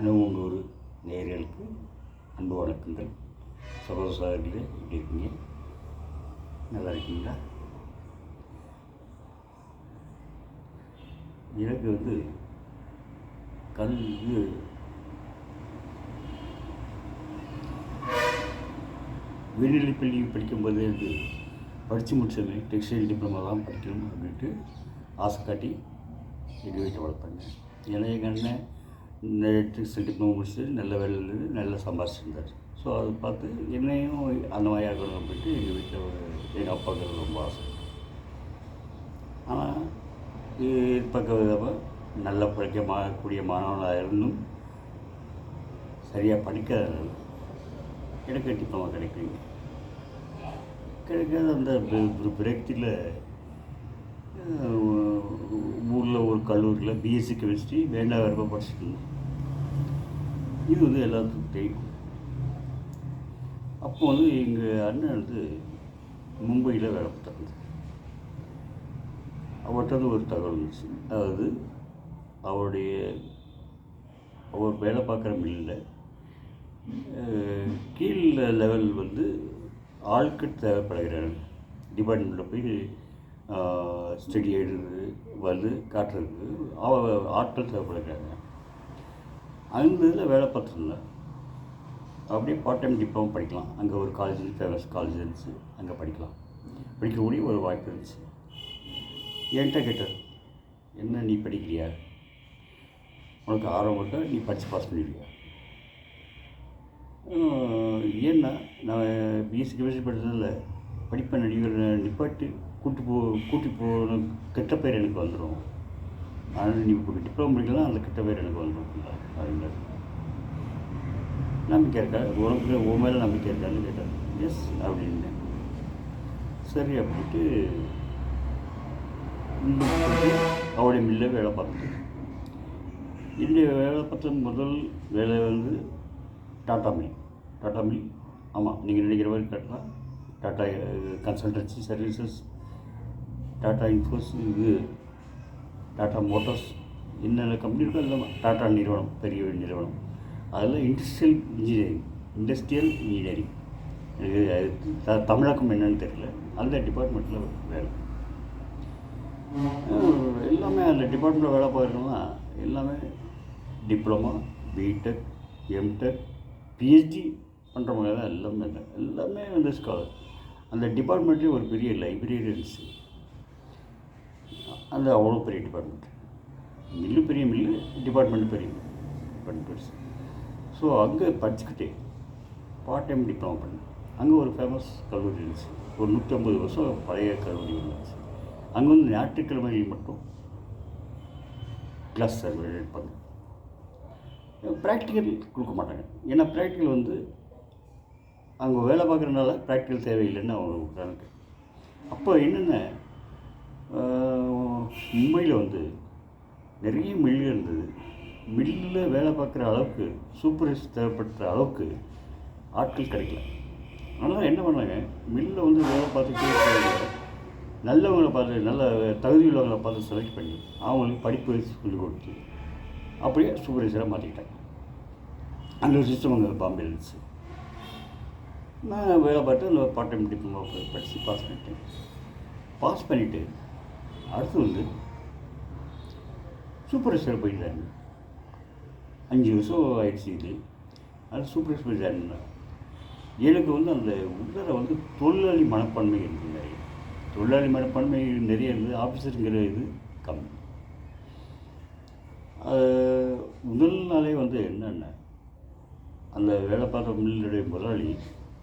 அணுவங்கூர் நேயர்களுக்கு அன்பு வணக்கங்கள். சகோதர சகோதரிகளே, எப்படி இருக்கீங்க? நல்லா இருக்கீங்களா? எனக்கு இது உயர்நிலைப்பள்ளி படிக்கும்போது படித்து முடிச்சது டெக்ஸ்டைல் டிப்ளமா தான் படிக்கணும் அப்படின்ட்டு ஆசை காட்டி எங்கள் வீட்டை வளர்த்தாங்க. ஏன்னா எங்கள் அண்ணன் இந்த டெக்ஸ்டைல் டிப்ளமா முடிச்சுட்டு நல்ல வேலையில் நல்லா சம்பாதிச்சிருந்தார். ஸோ அதை பார்த்து என்னையும் அந்த மாதிரி ஆகணும் அப்படின்ட்டு எங்கள் வீட்டில் எங்கள் அப்பாவுக்கு ரொம்ப ஆசை. ஆனால் எதிர்பார்க்க நல்ல படிக்கக்கூடிய மாணவனாக இருந்தும் சரியாக படிக்காதனால எனக்கு டிப்ளமா கிடைக்காத அந்த ஒரு விரக்தியில் ஊரில் ஒரு கல்லூரியில் பிஎஸ்சி கெமிஸ்ட்ரி வேண்டாம் வரப்போ படிச்சுட்டு இருந்தேன். இது எல்லாத்துக்கும் தெரியும். அப்போ எங்கள் அண்ணன் மும்பையில் வேலை பார்த்தாங்க. அவர்கிட்ட ஒரு தகவல் இருந்துச்சு. அதாவது அவர் வேலை பார்க்குற மில்லில் கீழ் லெவல் ஆட்கள் தேவைப்படுகிறாங்க. டிபார்ட்மெண்ட்டில் போய் ஸ்டடி எடுக்கிறது காட்டுறதுக்கு ஆட்கள் தேவைப்படுகிறாங்க. அந்த இதில் வேலை பார்த்துருந்தேன். அப்படியே பார்ட் டைம் டிப்ளமோ படிக்கலாம். அங்கே ஒரு காலேஜ் ஃபேமஸ் காலேஜ் இருந்துச்சு, அங்கே படிக்கக்கூடிய ஒரு வாய்ப்பு இருந்துச்சு. என்கிட்ட கேட்டார், என்ன நீ படிக்கிறியா? உனக்கு ஆர்வம் இருக்கா? நீ படித்து பாஸ் பண்ணிடுவியா? ஏன்னா நான் பிஎஸ்சி கெமிஸ்ட்ரி படித்ததில் படிப்பை நடிகர் நிப்பாட்டு கூட்டி போகணும் கெட்ட பேர் எனக்கு வந்துடும். ஆனால் நீ டிப்ளமோ படிக்கலாம், அந்த கெட்ட பேர் எனக்கு வந்துடும் அப்படின்னாரு. நம்பிக்கை இருக்கா உனக்கு? உன் மேலே நம்பிக்கை இருக்கான்னு கேட்டார். எஸ் அப்படின்னேன். சரி அப்படின்ட்டு அவருடைய மில்ல வேலை பார்த்தேன். என்னுடைய வேலை பார்த்த முதல் வேலை டாட்டா மில். ஆமாம், நீங்கள் நினைக்கிற மாதிரி கட்டலாம். Tata consultancy services, tata infos, tata Motors, என்னென்ன கம்பெனி இருக்கோ இல்லாமல் டாட்டா நிறுவனம், பெரிய நிறுவனம். அதில் இண்டஸ்ட்ரியல் இன்ஜினியரிங் எனக்கு தமிழகம் என்னன்னு தெரியல. அந்த டிபார்ட்மெண்ட்டில் வேலை. எல்லாமே அந்த டிபார்ட்மெண்ட்டில் வேலை பார்க்குறோம்னா எல்லாமே டிப்ளமா, பிடெக், எம்டெக், பிஹெச்டி பண்ணுறவங்க தான் எல்லாமே ஸ்காலர். அந்த டிபார்ட்மெண்ட்லேயே ஒரு பெரிய லைப்ரரி இருந்துச்சு. அவ்வளோ பெரிய டிபார்ட்மெண்ட். பெரிய மில்லு, டிபார்ட்மெண்ட் பெரிய பெருசு. ஸோ அங்கே படிச்சுக்கிட்டே பார்ட் டைம் டிப்ளமா பண்ணேன். அங்கே ஒரு ஃபேமஸ் கல்லூரி இருந்துச்சு. ஒரு 150 வருஷம் பழைய கல்லூரி இருந்துச்சு. அங்கே ஞாயிற்றுக்கிழமைகள் மட்டும் கிளாஸ் எடுப்பாங்க. ப்ராக்டிக்கல் கொடுக்க மாட்டாங்க. ஏன்னா ப்ராக்டிக்கல் அங்கே வேலை பார்க்குறதுனால ப்ராக்டிக்கல் தேவையில்லைன்னு அவங்க கணக்கு. அப்போ என்னென்ன மும்பையில் நிறைய மில் இருந்தது. மில்லில் வேலை பார்க்குற அளவுக்கு சூப்பர்வைசர் தேவைப்படுற அளவுக்கு ஆட்கள் கிடைக்கல. அதனால் என்ன பண்ணாங்க, மில்லில் வேலை பார்த்துக்கிட்டே நல்லவங்களை பார்த்து, நல்ல தகுதி உள்ளவங்களை பார்த்து செலக்ட் பண்ணி அவங்களுக்கு படிப்பு சொல்லிக் கொடுத்து அப்படியே சூப்பர்வைசராக மாற்றிக்கிட்டாங்க. அந்த ஒரு சிஸ்டம் அங்கே பாம்பே இருந்துச்சு. நான் வேலை பார்த்து அந்த பார்ட் டைம் டிப்ளமா படித்து பாஸ் பண்ணிவிட்டு அடுத்து சூப்பர்வைசர் போயிட்டாங்க. 5 வருஷம் ஆயிடுச்சு. அது சூப்பர்வைசர் போயிட்டாருன்னா எனக்கு அந்த உள்ளே தொழிலாளி மனப்பான்மை இருக்குது. நிறைய தொழிலாளி மனப்பான்மை நிறைய இருந்தது. ஆஃபீஸருங்கிற இது கம்மி. முதல் நாளே என்னென்ன அந்த வேலை பார்த்த மில்லுடைய முதலாளி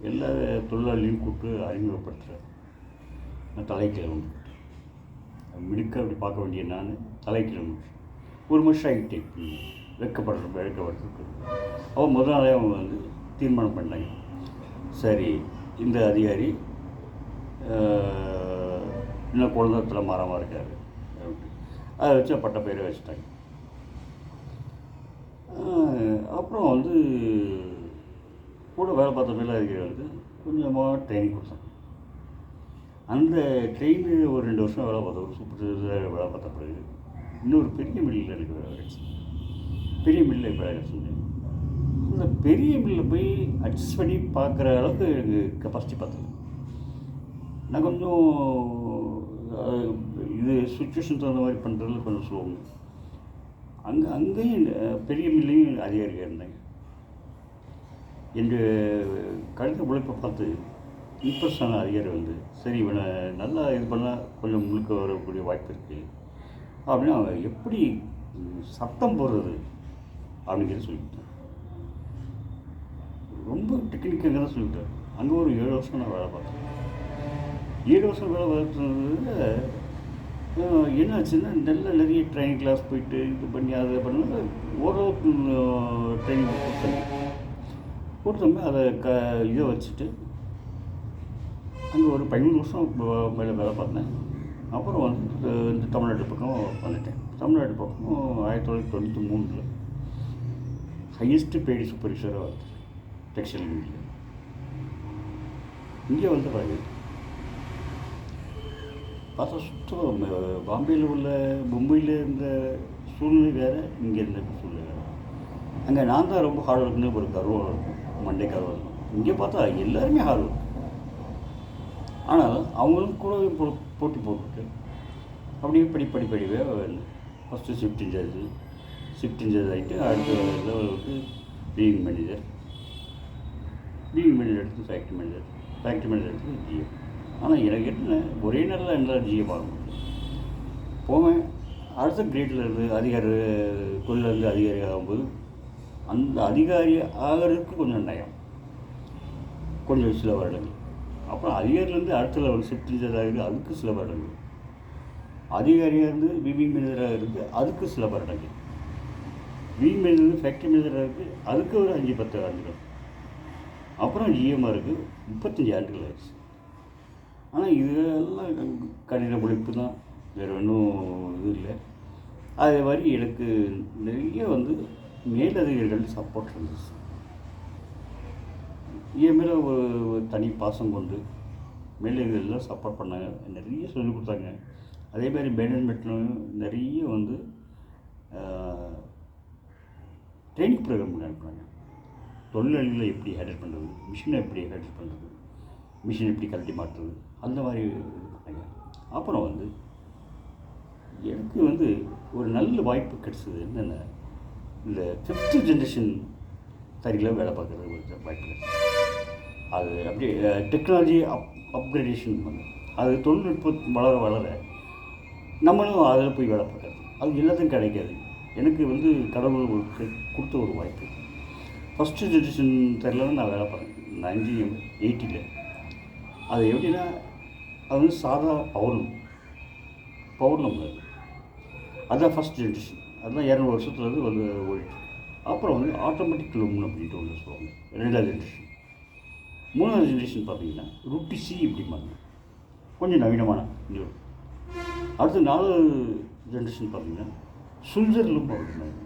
எல்லா தொழிலாளியும் கூப்பிட்டு அறிமுகப்படுத்துகிறார். நான் தலைக்கிழமை மிடுக்க அப்படி பார்க்க வேண்டிய நான் தலைக்கிழமை ஒரு வருஷம் ஆகிட்டேன். வெட்கப்படுறதுக்கு அவன் முதல் நாளே அவங்க தீர்மானம் பண்ணாங்க. சரி, இந்த அதிகாரி இன்னும் குழந்தைத்தில் மரமாக இருக்கார் அப்படின்ட்டு அதை வச்சு பட்ட பேரை வச்சுட்டாங்க. அப்புறம் கூட வேலை பார்த்த மேலதிகாரி கொஞ்சமாக ட்ரைனிங் கொடுத்தாங்க. அந்த ட்ரெயின் ஒரு 2 வருஷம் வேலை பார்த்தோம். சூப்பர் வேலை பார்த்த பிறகு இன்னொரு பெரிய மில்லில் எனக்கு வேலை கிடச்சி. பெரிய மில்லில் இப்போ வேலை செஞ்சேன். அந்த பெரிய மில்லில் போய் அட்ஜஸ்ட் பண்ணி பார்க்குற அளவுக்கு எனக்கு கெப்பாசிட்டி பார்த்தது. நான் கொஞ்சம் இது சுச்சுவேஷன் தகுந்த மாதிரி பண்ணுறதுல கொஞ்சம் ஸ்லோங்க. அங்கேயும் பெரிய மில்லையும் அதிகாரியாக இருந்தேங்க. என்று கடித உழைப்பை பார்த்து இம்ப்ரெஸ் ஆன அதிகாரி வந்து, சரி இவனை நல்லா இது பண்ணால் கொஞ்சம் முழுக்க வரக்கூடிய வாய்ப்பு இருக்குது அப்படின்னு அவன் எப்படி சத்தம் போடுறது அப்படிங்கிறத சொல்லிவிட்டேன். ரொம்ப டெக்னிக்காக தான் சொல்லிவிட்டேன். அங்கே ஒரு 7 வருஷம் நான் வேலை பார்த்தேன். 7 வருஷம் வேலை பார்த்தது என்னாச்சுன்னா, நிறைய ட்ரைனிங் கிளாஸ் போயிட்டு இது பண்ணி அதை பண்ண ஓரளவுக்கு ட்ரைனிங் கொடுத்தோமே அதை இதை வச்சுட்டு அங்கே ஒரு 15 வருஷம் மேலே வேலை பார்த்தேன். அப்புறம் வந்து இந்த தமிழ்நாட்டு பக்கம் வந்துட்டேன். தமிழ்நாட்டு பக்கம் 1993 ஹையஸ்ட்டு பெய்டு சூப்பர்வைசராக வந்து டெக்ஸ்டைல் யூனிட்டில். இங்கே வந்து பார்த்தா சுத்தமாக பாம்பேயில் உள்ள மும்பையில் இருந்த சூழ்நிலை வேறு, இங்கே இருந்த சூழ்நிலை வேறு. அங்கே நான் தான் ரொம்ப ஹார்ட் ஒர்க்குன்னு ஒரு கர்வம் இருக்கும், மண்டே கர்வம் இருக்கும். இங்கே பார்த்தா எல்லாருமே ஹார்ட் ஒர்க். ஆனால் அவங்களும் கூட போட்டி போட்டுட்டு அப்படியே படிப்படிவே ஃபஸ்ட்டு ஷிஃப்ட் இன்சார்ஜ் ஆகிட்டு அடுத்த லெவலுக்கு பீயிங் மேனேஜர் எடுத்து ஃபேக்ட்ரி மேனேஜர் எடுத்து ஜிஎம். ஆனால் எனக்கு என்ன ஒரே நாளில் என்னால் ஜிஎம் ஆக முடியும். போவேன் அடுத்த கிரேட்டில் இருந்து தொழிலேருந்து அதிகாரி ஆகும்போது அந்த அதிகாரி ஆகிறதுக்கு கொஞ்சம் நயம், கொஞ்சம் சில வருடங்கள். அப்புறம் அதிகாரிலேருந்து அடுத்த லெவல் ஷிஃப்ட் இன்சார்ஜ் ஆகுது, அதுக்கு சில வருடங்கள். அதிகாரியாக இருந்து விவிங் மேனேஜராக இருக்குது, அதுக்கு சில வருடங்கள். விவிங் மேனேஜர் ஃபேக்ட்ரி மேனேஜராக இருக்குது, அதுக்கு ஒரு 5-10 ஆண்டுகள். அப்புறம் ஜிஎம்மாக இருக்குது, 35 ஆண்டுகள் ஆயிடுச்சு. ஆனால் இதெல்லாம் கடின உழைப்பு தான், வேறு ஒன்றும் இது இல்லை. அதே மாதிரி எனக்கு நிறைய வந்து மேலதிகாரிகள் சப்போர்ட் இருந்துச்சு. என் மேலே ஒரு தனி பாசம் கொண்டு மேலதிகாரிகள்லாம் சப்போர்ட் பண்ணாங்க, நிறைய சொல்லிக் கொடுத்தாங்க. அதே மாதிரி மேனேஜ்மெண்ட்லையும் நிறைய வந்து ட்ரைனிங் ப்ரோக்ராம் அனுப்புனாங்க. தொழிலாளிகளை எப்படி ஹேண்டில் பண்ணுறது, மிஷினை எப்படி ஹேண்டில் பண்ணுறது, மிஷின் எப்படி கழட்டி மாற்றுறது, அந்த மாதிரி இது பண்ணாங்க. அப்புறம் வந்து எனக்கு வந்து ஒரு நல்ல வாய்ப்பு கிடச்சிது. என்னென்ன, இந்த 5th ஜென்ரேஷன் தறியில் வேலை பார்க்குறது ஒரு வாய்ப்பு கிடச்சிது. அது அப்படியே டெக்னாலஜி அப்கிரேடேஷன் பண்ணு, அது தொழில்நுட்பம் வளர நம்மளும் அதில் போய் வேலை பார்க்குறது, அது எல்லாத்தையும் கிடைக்காது. எனக்கு வந்து கடவுள் கொடுத்த ஒரு வாய்ப்பு. ஃபஸ்ட்டு ஜென்ரேஷன் தறியில் நான் வேலை பார்த்தேன் 1980. அது எப்படின்னா, அது வந்து சாதா பௌர்ணம் அதுதான் ஃபஸ்ட் ஜென்ரேஷன். அதுதான் 200 வருஷத்துலேருந்து வந்து ஓடிட்டு. அப்புறம் வந்து ஆட்டோமேட்டிக் லூம்னு அப்படின்ட்டு ஒன்று சொல்லுவாங்க, 2வது ஜென்ரேஷன். 3வது ஜென்ரேஷன் பார்த்தீங்கன்னா ருட்டிசி இப்படிம்பாங்க, கொஞ்சம் நவீனமான நியூ. அடுத்து 4வது ஜென்ரேஷன் பார்த்தீங்கன்னா சுல்ஜர் லூம் அப்படின்னாங்க.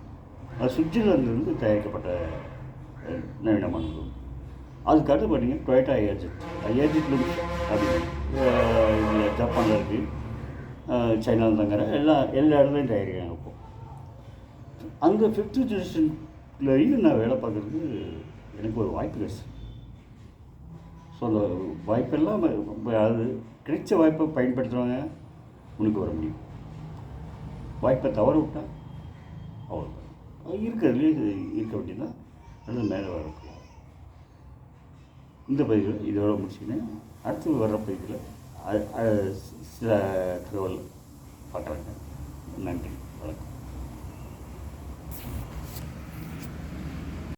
அது சுவிட்சர்லாந்துலேருந்து தயாரிக்கப்பட்ட நவீனமான லூம். அதுக்கு அடுத்து பார்த்தீங்கன்னா டொயோட்டா ஏர்ஜெட் லூம் அப்படின்னு ஜப்பானில் இருக்குது, சைனாவில் தாங்கிற எல்லா இடத்துலையும் தயாரிக்கிறாங்க. இப்போது அந்த 5th ஜென்ரேஷன்லையும் நான் வேலை பார்க்குறதுக்கு எனக்கு ஒரு வாய்ப்பு கிடச்சி. ஸோ அந்த வாய்ப்பெல்லாம் அது கிடைச்ச வாய்ப்பை பயன்படுத்துகிறவங்க முன்னுக்கு வர முடியும். வாய்ப்பை தவற விட்டால் அவ்வளோ இருக்கிறதுலேயே இருக்க வேண்டியதான், அது மேலே வர முடியும். இந்த பதிவில் இதோட முடிச்சுக்கினேன். அடுத்து வர்ற பதிவில் சில தகவல் பார்க்குறாங்க. நன்றி.